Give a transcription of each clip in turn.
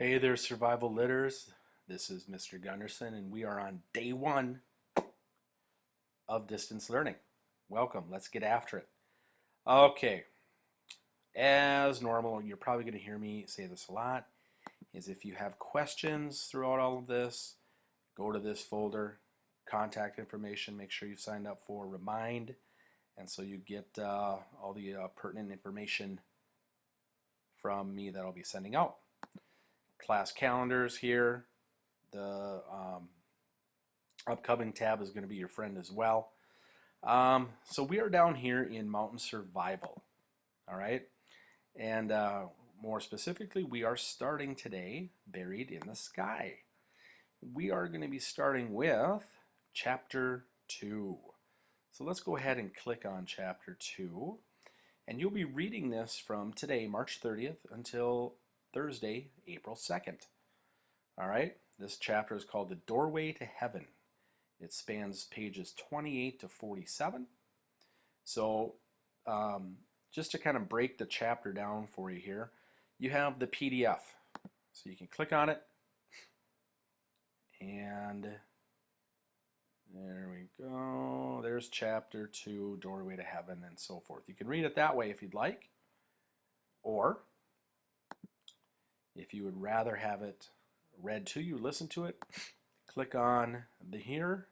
Hey there, survival litters. This is Mr. Gunderson, and we are on day one of distance learning. Welcome. Let's get after it. Okay, as normal, you're probably going to hear me say this a lot, is if you have questions throughout all of this, go to this folder, contact information, make sure you've signed up for Remind, and so you get all the pertinent information from me that I'll be sending out. Class calendars here. The upcoming tab is going to be your friend as well. So we are down here in mountain survival, all right? And more specifically, we are starting today buried in the sky. We are going to be starting with chapter 2. So let's go ahead and click on chapter 2. And you'll be reading this from today, March 30th, until Thursday, April 2nd. All right, this chapter is called The Doorway to Heaven. It spans pages 28 to 47. So just to kind of break the chapter down for you here, you have the PDF. So you can click on it, and there we go. There's chapter 2, Doorway to Heaven, and so forth. You can read it that way if you'd like, or if you would rather have it read to you, listen to it, click on the here,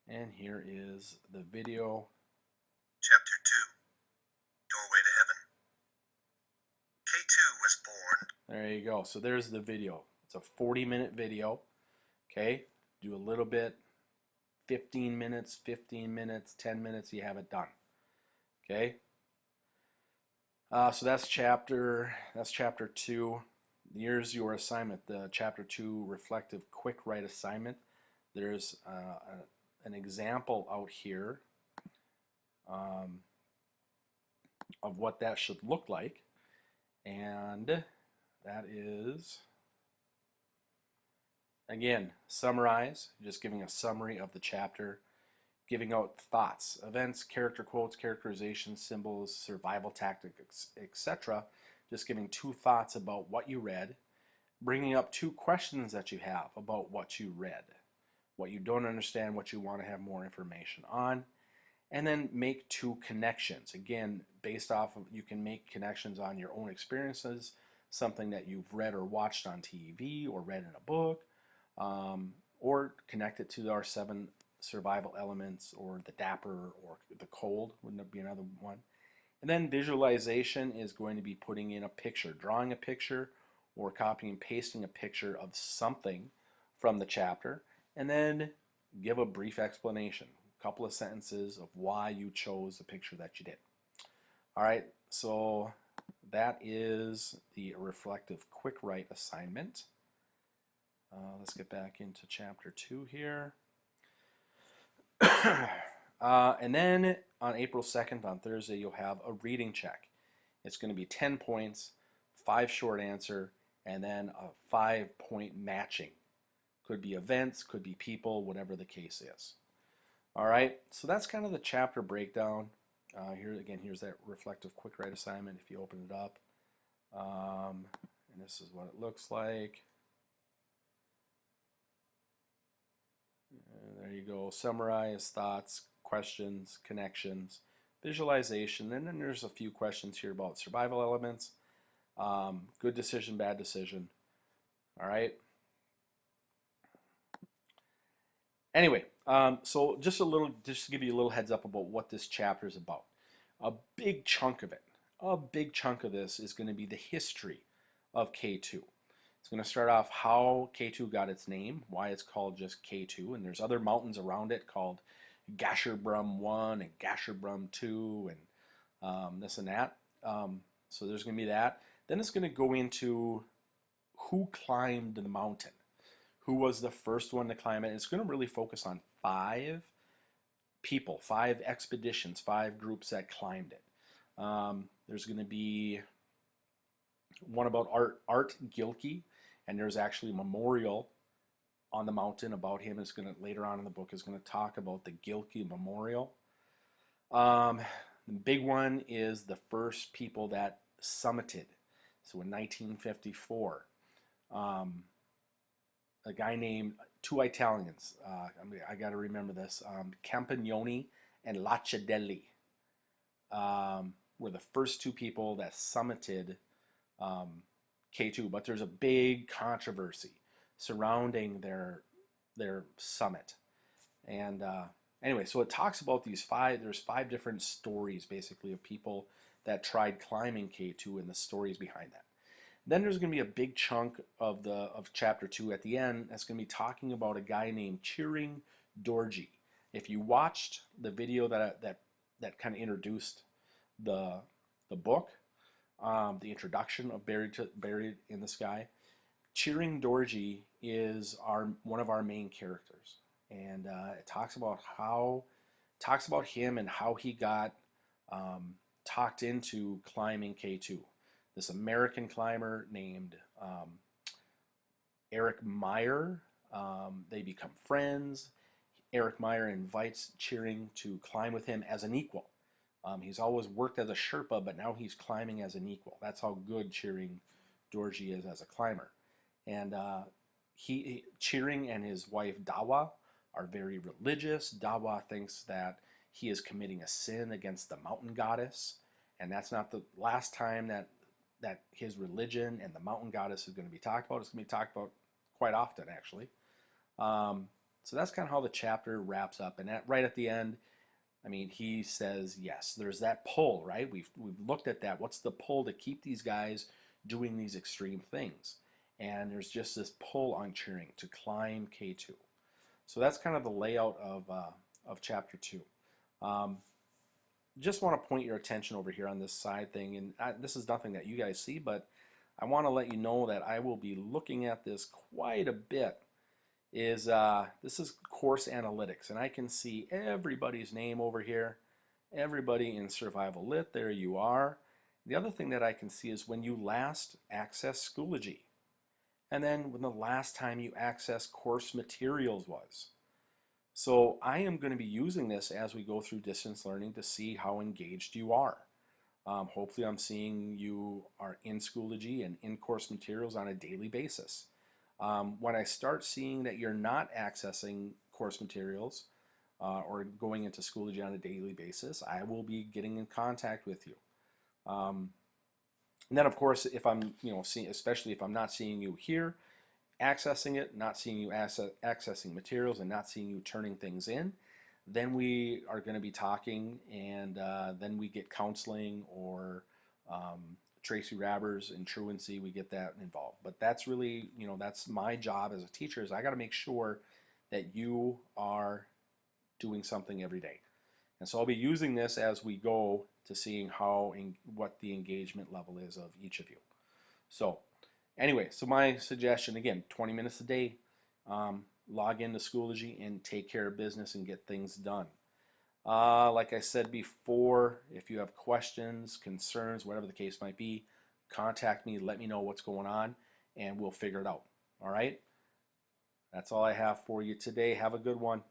and here is the video. Chapter 2, Doorway to Heaven. K2 was born. There you go. So there's the video. It's a 40-minute video. Okay, do a little bit, 15 minutes, 10 minutes, you have it done. Okay, so that's chapter 2. Here's your assignment, the chapter 2 reflective quick write assignment. There's an example out here of what that should look like, and that is, again, summarize, just giving a summary of the chapter, giving out thoughts, events, character quotes, characterizations, symbols, survival tactics, etc. Just giving 2 thoughts about what you read, bringing up 2 questions that you have about what you read, what you don't understand, what you want to have more information on, and then make 2 connections. Again, based off of, you can make connections on your own experiences, something that you've read or watched on TV or read in a book, or connect it to our 7 survival elements, or the dapper, or the cold, wouldn't it be another one? And then visualization is going to be putting in a picture, drawing a picture, or copying and pasting a picture of something from the chapter, and then give a brief explanation, a couple of sentences of why you chose the picture that you did. All right, so that is the reflective quick write assignment. Let's get back into chapter 2 here. And then on April 2nd, on Thursday, you'll have a reading check. It's going to be 10 points, 5 short answer, and then a 5-point matching. Could be events, could be people, whatever the case is. All right, so that's kind of the chapter breakdown. Here again, here's that reflective quick write assignment if you open it up. And this is what it looks like. There you go. Summarize thoughts, questions, connections, visualization, and then there's a few questions here about survival elements. Good decision, bad decision. All right. Anyway, so just to give you a little heads up about what this chapter is about. A big chunk of this is going to be the history of K2. It's going to start off how K2 got its name, why it's called just K2, and there's other mountains around it called Gasherbrum 1 and Gasherbrum 2 and this and that. So there's going to be that. Then it's going to go into who climbed the mountain, who was the first one to climb it. It's going to really focus on 5 people, 5 expeditions, 5 groups that climbed it. There's going to be one about Art Gilkey, and there's actually a memorial on the mountain about him. It's going to, later on in the book, is going to talk about the Gilkey Memorial. The big one is the first people that summited. So in 1954, a guy named two Italians. I got to remember this. Campagnoni and Lacedelli were the first two people that summited K2, but there's a big controversy surrounding their summit. And anyway, so it talks about these five. There's five different stories basically of people that tried climbing K2 and the stories behind that. Then there's going to be a big chunk of chapter 2 at the end that's going to be talking about a guy named Cheering Dorji. If you watched the video that kind of introduced the book, the introduction of Buried in the Sky, Cheering Dorji is one of our main characters, and it talks about him and how he got talked into climbing K2. This American climber named Eric Meyer. They become friends. Eric Meyer invites Cheering to climb with him as an equal. He's always worked as a Sherpa, but now he's climbing as an equal. That's how good Cheering Dorji is as a climber. And Cheering and his wife Dawa are very religious. Dawa thinks that he is committing a sin against the mountain goddess, and that's not the last time that his religion and the mountain goddess is going to be talked about. It's going to be talked about quite often, actually. So that's kind of how the chapter wraps up. And right at the end, I mean, he says, yes, there's that pull, right? We've looked at that. What's the pull to keep these guys doing these extreme things? And there's just this pull on Cheering to climb K2. So that's kind of the layout of chapter 2. Just want to point your attention over here on this side thing, and this is nothing that you guys see, but I want to let you know that I will be looking at this quite a bit. This is course analytics, and I can see everybody's name over here, everybody in Survival Lit. There you are. The other thing that I can see is when you last accessed Schoology, and then when the last time you accessed course materials was. So I am going to be using this as we go through distance learning to see how engaged you are. Hopefully I'm seeing you are in Schoology and in course materials on a daily basis. When I start seeing that you're not accessing course materials or going into Schoology on a daily basis, I will be getting in contact with you. And then of course, if I'm, especially if I'm not seeing you here, accessing it, not seeing you accessing materials, and not seeing you turning things in, then we are going to be talking, and then we get counseling or Tracy Rabbers and Truancy, we get that involved. But that's really, that's my job as a teacher, is I got to make sure that you are doing something every day. And so I'll be using this as we go to seeing what the engagement level is of each of you. So anyway, so my suggestion, again, 20 minutes a day, log into Schoology and take care of business and get things done. Like I said before, if you have questions, concerns, whatever the case might be, contact me, let me know what's going on, and we'll figure it out. All right? That's all I have for you today. Have a good one.